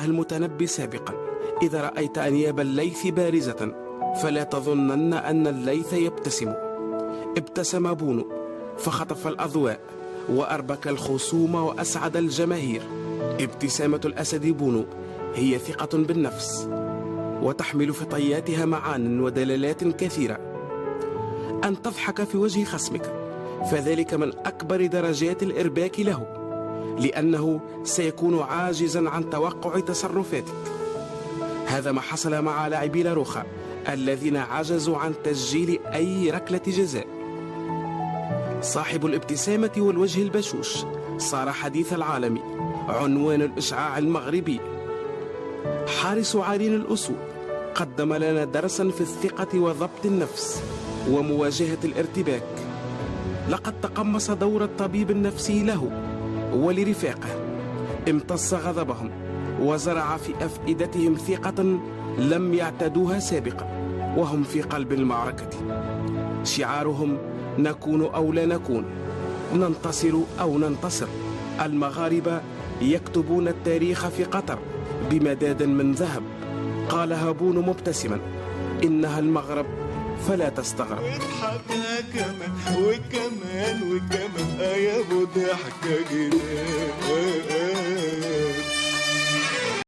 المتنبي سابقا: إذا رأيت أنياب الليث بارزة فلا تظنن أن الليث يبتسم. ابتسم بونو فخطف الأضواء وأربك الخصوم وأسعد الجماهير. ابتسامة الأسد بونو هي ثقة بالنفس، وتحمل في طياتها معان ودلالات كثيرة. أن تضحك في وجه خصمك فذلك من أكبر درجات الإرباك له، لأنه سيكون عاجزا عن توقع تصرفاتك. هذا ما حصل مع لاعبي لاروخا الذين عجزوا عن تسجيل أي ركلة جزاء. صاحب الابتسامة والوجه البشوش صار حديث العالم، عنوان الإشعاع المغربي. حارس عارين الأسود قدم لنا درسا في الثقة وضبط النفس ومواجهة الارتباك. لقد تقمص دور الطبيب النفسي له ولرفاقه، امتص غضبهم وزرع في أفئدتهم ثقة لم يعتدوها سابقا، وهم في قلب المعركة. شعارهم: نكون أو لا نكون، ننتصر أو ننتصر. المغاربة يكتبون التاريخ في قطر بمداد من ذهب. قالها بونو مبتسما: إنها المغرب فلا تستغرب. اضحكنا كمان وكمان وكمان يا ابو ضحكة جنان.